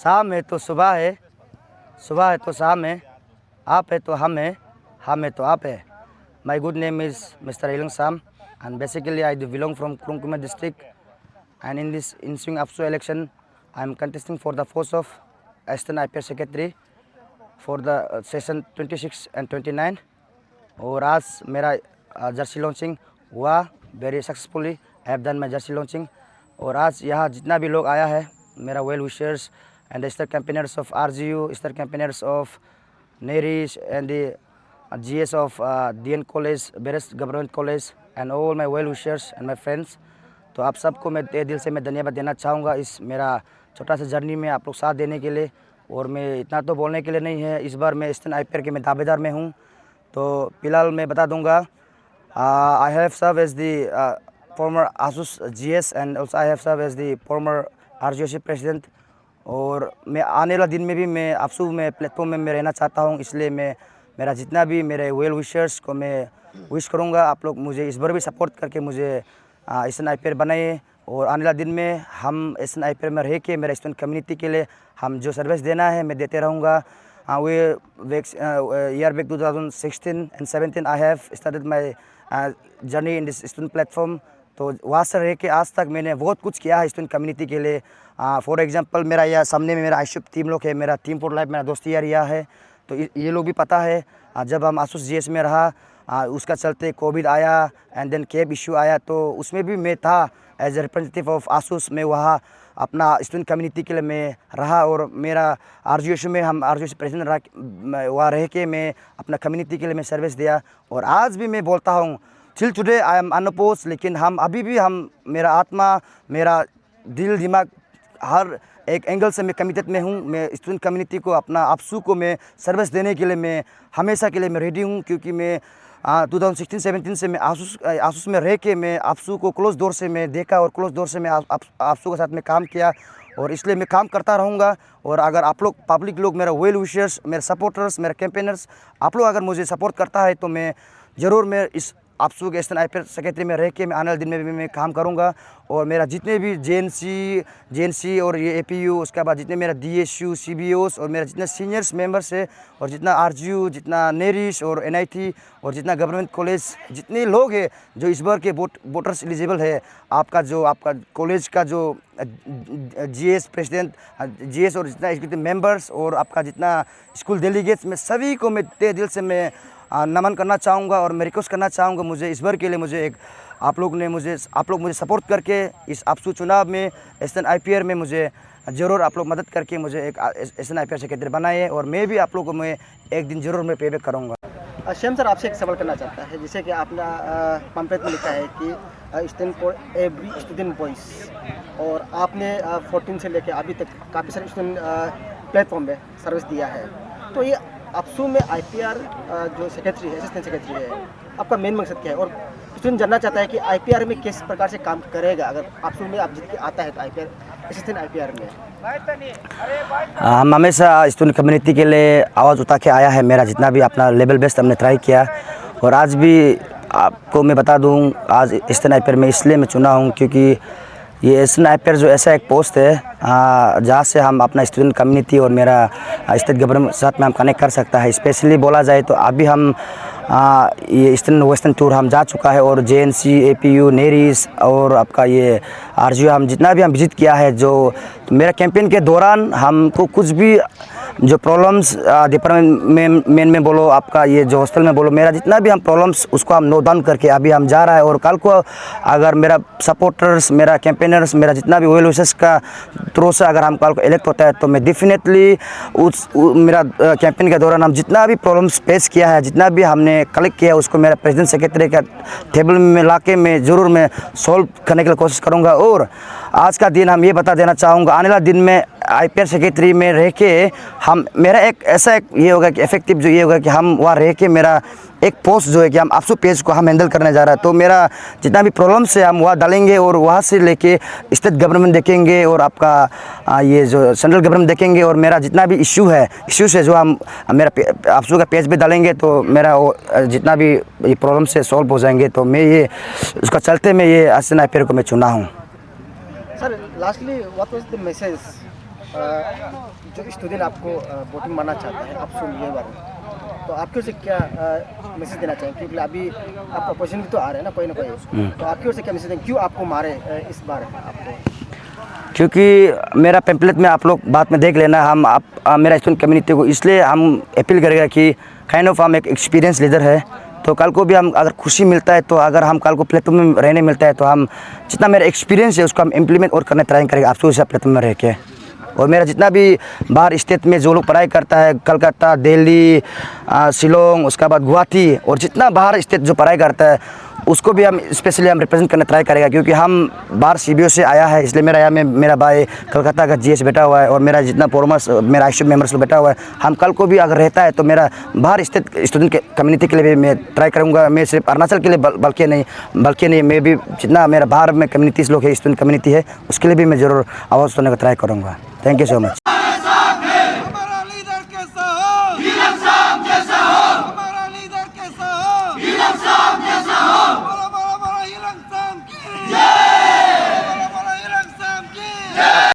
शाम है तो सुबह है, सुबह है तो शाम है, आप है तो हम है तो आप है. My good name is Mr. Ilang Sam, and basically I do belong from Kurung Kumar district, and in this ensuing APSU election I am contesting for the post of Assistant IPR Secretary for the session 26 and 29. और आज मेरा jersey launching हुआ very successfully. I have done my jersey launching. और आज यहाँ जितना भी लोग आया है, मेरा well wishers and the star campaigners of RGU, star campaigners of नेरिश and the GS of DN college, बेरेस्ट government college and all my well wishers and my friends. तो आप सबको मैं दिल से मैं धन्यवाद देना चाहूँगा इस मेरा छोटा सा जर्नी में आप लोग साथ देने के लिए. और मैं इतना तो बोलने के लिए नहीं है, इस बार मैं असिस्टेंट IPR के मैं दावेदार में हूँ. तो फिलहाल मैं बता दूंगा, I have serve as the former ASUS GS and also I have serve as the former RGOC president. और मैं आने वाला दिन में भी मैं APSU में प्लेटफॉर्म में मैं रहना चाहता हूँ. इसलिए मैं मेरा जितना भी मेरे वेल विशर्स को मैं विश करूँगा, आप लोग मुझे इस बार भी सपोर्ट करके मुझे असिस्टेंट IPR बनाइए. और आने वाला दिन में हम असिस्टेंट IPR में रह के मेरे स्टूडेंट कम्युनिटी के लिए हम जो सर्विस देना है मैं देते रहूँगा. Year back 2016 and 17 I have started my journey in this student platform. तो वहाँ से रह के आज तक मैंने बहुत कुछ किया है स्टूडेंट कम्युनिटी के लिए. फॉर एग्जांपल मेरा यह सामने में मेरा आइशुप टीम लोग है, मेरा टीम फॉर लाइफ, मेरा दोस्ती यार यह है. तो ये लोग भी पता है जब हम ASUS GS में रहा, उसका चलते कोविड आया एंड देन कैब इशू आया, तो उसमें भी मैं था as a representative of ASUS. में वहाँ अपना स्टूडेंट कम्युनिटी के लिए मैं रहा. और मेरा RGOC में हम RGOC प्रेसिडेंट वहाँ रह के मैं अपना कम्युनिटी के लिए मैं सर्विस दिया. और आज भी मैं बोलता हूँ till today I am unopposed. लेकिन हम अभी भी मेरा आत्मा, मेरा दिल दिमाग हर एक एंगल से मैं कमिटेड में हूँ. मैं स्टूडेंट कम्युनिटी को अपना APSU को मैं सर्विस देने के लिए मैं हमेशा के लिए मैं रेडी हूँ. क्योंकि मैं 2016-17 से मैं ASUS में रह के मैं APSU को क्लोज डोर से मैं देखा और क्लोज डोर से मैं APSU के साथ में काम किया. और इसलिए मैं काम करता रहूँगा. और अगर आप लोग पब्लिक लोग, मेरा वेल विशर्स, मेरे सपोर्टर्स, मेरे कैंपेनर्स, आप लोग अगर मुझे सपोर्ट करता है तो मैं ज़रूर मैं इस APSU के असिस्टेंट IPR सेक्रेटरी में रह के मैं आने वाले दिन में भी मैं काम करूँगा. और मेरा जितने भी JNC और ये APU, उसके बाद जितने मेरा DSU, CBOs और मेरा जितने सीनियर्स मेंबर्स है, और जितना RGU, जितना नेरिश और NIT और जितना गवर्नमेंट कॉलेज, जितने लोग हैं जो इस बार के वोटर्स एलिजिबल है, आपका कॉलेज का जो GS प्रेसिडेंट, GS और जितना एग्जीक्यूटिव मेंबर्स और आपका जितना स्कूल डेलीगेट्स, मैं सभी को मैं तहे दिल से मैं नमन करना चाहूँगा. और मैं रिक्वेस्ट करना चाहूँगा मुझे इस बार के लिए मुझे एक आप लोग मुझे सपोर्ट करके इस APSU चुनाव में असिस्टेंट IPR में मुझे ज़रूर आप लोग मदद करके मुझे एक असिस्टेंट IPR सेक्रेटरी बनाए. और मैं भी आप लोगों को मैं एक दिन ज़रूर मैं पेबैक करूँगा. श्याम सर, आपसे एक सवाल करना चाहता है. जैसे कि आपने पम्पलेट में लिखा है कि student for every student voice, और आपने 14 से लेकर अभी तक काफ़ी सारे स्टूडेंट प्लेटफॉर्म में सर्विस दिया है. तो ये APSU में IPR जो सेक्रेटरी है, असिस्टेंट सेक्रेटरी है, आपका मेन मकसद क्या है? और स्टूडेंट जानना चाहता है कि IPR में किस प्रकार से काम करेगा अगर APSU में आप जीत के आता है तो IPR असिस्टेंट IPR में. हम हमेशा स्टूडेंट कम्युनिटी के लिए आवाज़ उठा के आया है. मेरा जितना भी अपना लेवल बेस्ट हमने ट्राई किया. और आज भी आपको मैं बता दूं, आज असिस्टेंट IPR में इसलिए मैं चुना हूं क्योंकि ये असिस्टेंट IPR जो ऐसा एक पोस्ट है जहाँ से हम अपना स्टूडेंट कम्युनिटी और मेरा स्टेट गवर्नमेंट साथ में हम कनेक्ट कर सकता है. स्पेशली बोला जाए तो अभी हम ये ईस्टर्न वेस्टर्न टूर हम जा चुका है. और JNC, APU, नेरिस और आपका ये RGU हम जितना भी हम विजिट किया है, जो तो मेरा कैंपेन के दौरान हमको कुछ भी जो प्रॉब्लम्स डिपार्टमेंट में बोलो, आपका ये जो हॉस्टल में बोलो, मेरा जितना भी हम प्रॉब्लम्स उसको हम नोट डाउन करके अभी हम जा रहा है. और कल को अगर मेरा सपोर्टर्स, मेरा कैंपेनर्स, मेरा जितना भी वेल विशर्स का थ्रू से अगर हम कल को इलेक्ट होता है तो मैं डेफिनेटली मेरा कैंपेन के दौरान हम जितना भी प्रॉब्लम्स फेस किया है, जितना भी हमने कलेक्ट किया है, उसको मेरा प्रेसिडेंट सेक्रेटरी का टेबल में ला के मैं ज़रूर मैं सॉल्व करने के लिए कोशिश करूँगा. और आज का दिन हम ये बता देना चाहूँगा, आने वाला दिन में IPR सेक्रेटरी में रह के हम मेरा एक ऐसा एक ये होगा कि इफेक्टिव जो ये होगा कि हम वहाँ रह के मेरा एक पोस्ट जो है कि हम APSU पेज को हम हैंडल करने जा रहा है. तो मेरा जितना भी प्रॉब्लम्स है हम वहाँ डालेंगे और वहाँ से लेके स्टेट गवर्नमेंट देखेंगे और आपका ये जो सेंट्रल गवर्नमेंट देखेंगे. और मेरा जितना भी इश्यूज़ है जो हम मेरा APSU का पेज पे डालेंगे तो मेरा जितना भी ये प्रॉब्लम्स है सॉल्व हो जाएंगे. तो मैं ये उसका चलते मैं ये असिस्टेंट IPR को मैं चुना हूँ. Sir, lastly what was the message जो स्टूडेंट आपको वोटिंग मानना चाहता है, आप सुनिए बारे में, तो आपकी ओर से क्या मैसेज देना चाहेंगे? क्योंकि अभी आपका अपोजिशन भी तो आ रहे हैं ना कोई ना कोई, तो आपकी ओर से क्या मैसेज देंगे? क्यों आपको मारे इस बार आपको? क्योंकि मेरा पैम्पलेट में आप लोग बाद में देख लेना, हम मेरा स्टूडेंट कम्युनिटी को इसलिए हम अपील करेगा कि काइंड ऑफ हम एक एक्सपीरियंस लीडर है, तो कल को भी हम अगर खुशी मिलता है, तो अगर हम कल को प्लेटफॉर्म में रहने मिलता है, तो हम जितना मेरा एक्सपीरियंस है उसको हम इम्प्लीमेंट और करने ट्राई करेंगे आपसे उस प्लेटफॉर्म में रह के। और मेरा जितना भी बाहर स्टेट में जो लोग पढ़ाई करता है, कलकत्ता, दिल्ली, शिलोंग, उसके बाद गुवाहाटी, और जितना बाहर स्टेट जो पढ़ाई करता है उसको भी हम स्पेशली हम रिप्रेजेंट करना ट्राई करेगा। क्योंकि हम बाहर CBO से आया है, इसलिए मेरा यहाँ में मेरा भाई कलकत्ता का GS बैठा हुआ है, और मेरा जितना फोरमर्स मेरा ISU मेम्बर्स बैठा हुआ है। हम कल को भी अगर रहता है तो मेरा बाहर स्टेट स्टूडेंट के कम्युनिटी के लिए भी मैं ट्राई करूँगा। मैं सिर्फ अरुणाचल के लिए बल्कि नहीं मैं भी जितना मेरा बाहर में कम्युनिटीज़ लोग है, स्टूडेंट कम्युनिटी है, उसके लिए भी मैं ज़रूर आवाज़ सुनने का ट्राई करूँगा। Thank you so much.